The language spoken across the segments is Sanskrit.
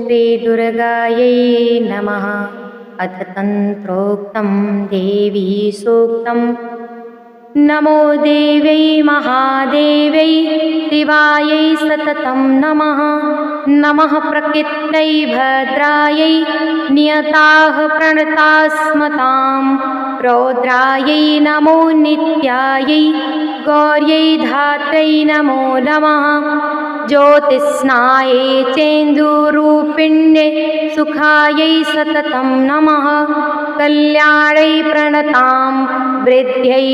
श्रीदुर्गायै नमः। अथ तन्त्रोक्तं देवी सूक्तं। नमो देव्यै महादेव्यै शिवायै सततं नमः। नमः प्रकृत्यै भद्रायै नियताः प्रणतास्मतां। रौद्रायै नमो नित्यायै गौर्यै धात्रै नमो नमः। ज्योतिस्नायै चेन्दूरूपिण्यै सुखायै सततं नमः। कल्याणै प्रणतां वृद्ध्यै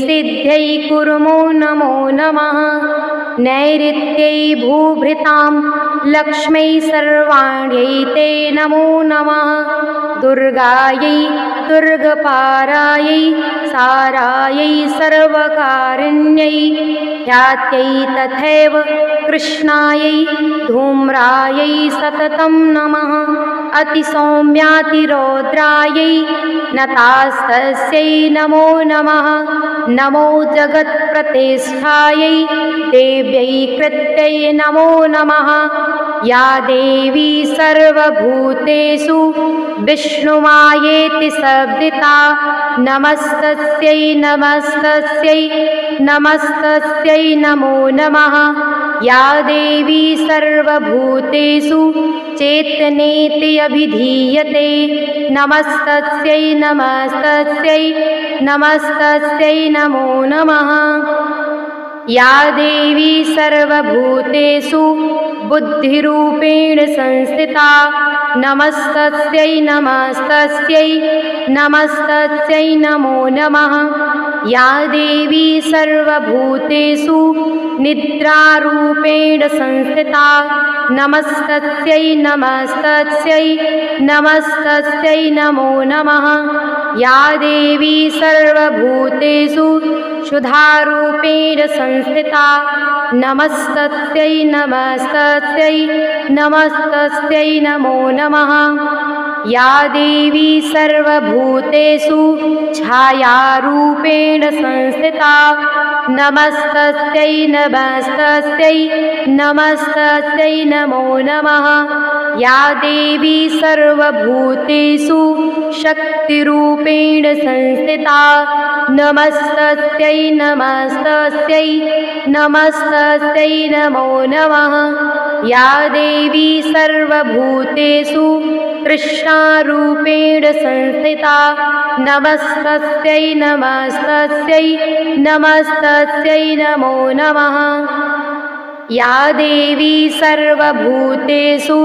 सिद्ध्यै कुर्मो नमो नमः। नैऋत्यै भूभृतां लक्ष्मै सर्वाण्यै ते नमो नमः। दुर्गायै दुर्गपारायै सारायै सर्वकारिण्यै ख्यात्यै तथैव कृष्णायै धूम्रायै सततं नमः। अतिसौम्यातिरौद्रायै नतास्तस्यै नमो नमः। नमो जगत्प्रतिष्ठायै देव्यै कृत्यै नमो नमः। या देवी सर्वभूतेषु विष्णुमायेति शब्दिता नमस्तस्यै नमस्तस्यै नमस्तस्यै नमो नमः। या देवी सर्वभूतेषु चेतनेति अभिधीयते नमस्तस्यै नमस्तस्यै नमस्तस्यै नमो नमः। या देवी सर्वभूतेषु बुद्धिरूपेण संस्थिता नमस्तस्यै नमस्तस्यै नमस्तस्यै नमो नमः। या देवी सर्वभूतेषु निद्रारूपेण संस्थिता नमस्तस्यै नमस्तस्यै नमस्तस्यै नमो नमः। या देवी सर्वभूतेषु क्षुधारूपेण संस्थिता नमस्तस्यै नमस्तस्यै नमस्तस्यै नमो नमः। या देवी सर्वभूतेषु छायारूपेण संस्थिता नमस्तस्यै नमस्तस्यै नमस्तस्यै नमो नमः। या देवी सर्वभूतेषु शक्तिरूपेण संस्थिता नमस्तस्यै नमस्तस्यै नमस्तस्यै नमो नमः। या देवी सर्वभूतेषु कृष्णारूपेण संस्थिता नमस्तस्यै नमस्तस्यै नमस्तस्यै नमो नमः। या देवी सर्वभूतेषु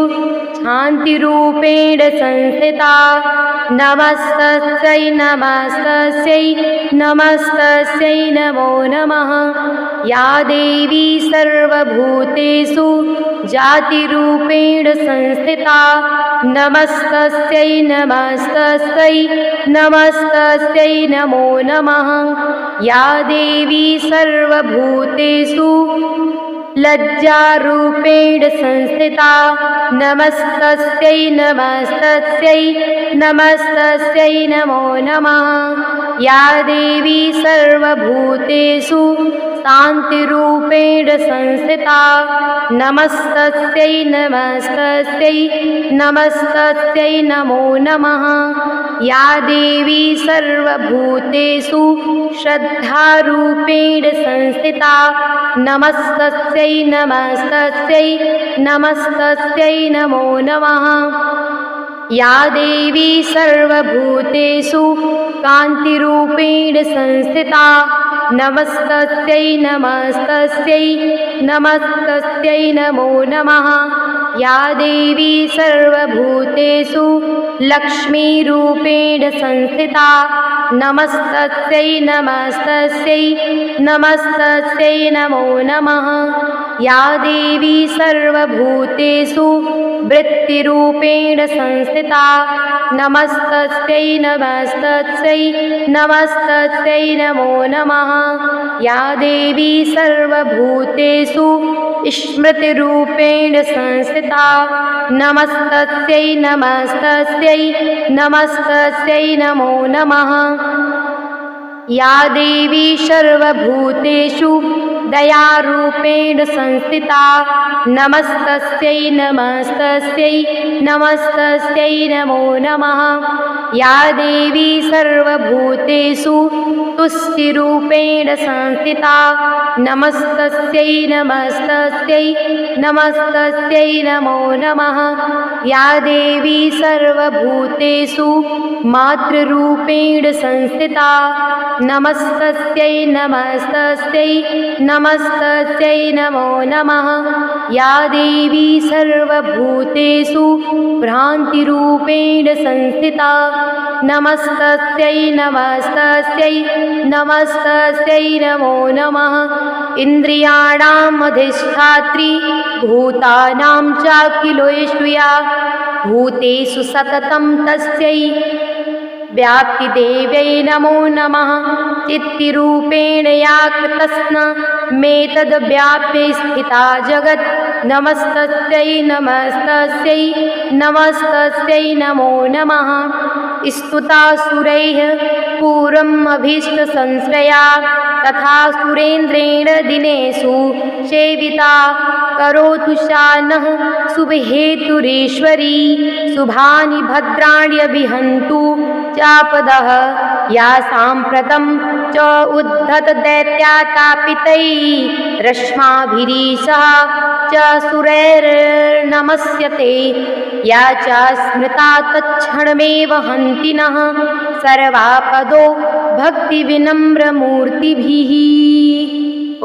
शान्तिरूपेण संस्थिता नमस्तस्यै नमस्तस्यै नमस्तस्यै नमो नमः। या देवी सर्वभूतेषु जातिरूपेण संस्थिता नमस्तस्यै नमस्तस्यै नमस्तस्यै नमो नमः। या देवी सर्वभूतेषु लज्जारूपेण संस्थिता नमस्तस्यै नमस्तस्यै नमस्तस्यै नमो नमः। या देवी सर्वभूतेषु शान्तिरूपेण संस्थिता नमस्तस्यै नमस्तस्यै नमस्तस्यै नमो नमः। या देवी सर्वभूतेषु श्रद्धारूपेण संस्थिता नमस्तस्यै नमस्तस्यै नमस्तस्यै नमो नमः। या देवी सर्वभूतेषु कान्तिरूपेण संस्थिता नमस्तस्यै नमस्तस्यै नमस्तस्यै नमो नमः। या देवी सर्वभूतेषु लक्ष्मीरूपेण संस्थिता नमस्तस्यै नमस्तस्यै नमस्तस्यै नमो नमः। या देवी सर्वभूतेषु वृत्तिरूपेण संस्थिता नमस्तस्यै नमस्तस्यै नमस्तस्यै नमो नमः। या देवी सर्वभूतेषु स्मृतिरूपेण संस्थिता नमस्तस्यै नमस्तस्यै नमस्तस्यै नमो नमः। या देवी सर्वभूतेषु दयारूपेण संस्थिता नमस्तस्यै नमस्तस्यै नमस्तस्यै नमो नमः। या देवी सर्वभूतेषु तुष्टिरूपेण संस्थिता नमस्तस्यै नमस्तस्यै नमस्तस्यै नमो नमः। या देवी सर्वभूतेषु मातृरूपेण संस्थिता नमस्तस्यै नमस्तस्यै नमस्तस्यै नमो नमः। या देवी सर्वभूतेषु भ्रान्तिरूपेण संस्थिता नमस्तस्यै नमस्तस्यै नमस्तस्यै नमो नमः। इन्द्रियाणाम् अधिष्ठात्री भूतानां चाखिलेषु भूतेषु सततं तस्यै व्याप्तिदेव्यै नमो नमः। चित्तिरूपेण या कृतस्नमेतद्व्याप्य स्थिता जगत् नमस्तस्यै नमस्तस्यै नमस्तस्यै नमो नमः। स्तुता सुरैः पूर्वम् अभीष्टसंश्रया तथा सुरेन्द्रेण दिनेषु सेविता करोतु सा नः शुभहेतुरीश्वरी। शुभानि भद्राण्यभिहन्तु चापदः या साम्प्रतं च उद्धतदैत्यातापितैः रश्माभिरीशः च सुरैर्नमस्यते। या च स्मृता तत्क्षणमेव हन्ति नः सर्वापदो भक्तिविनम्रमूर्तिभिः।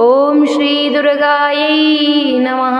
ॐ श्री दुर्गायै नमः।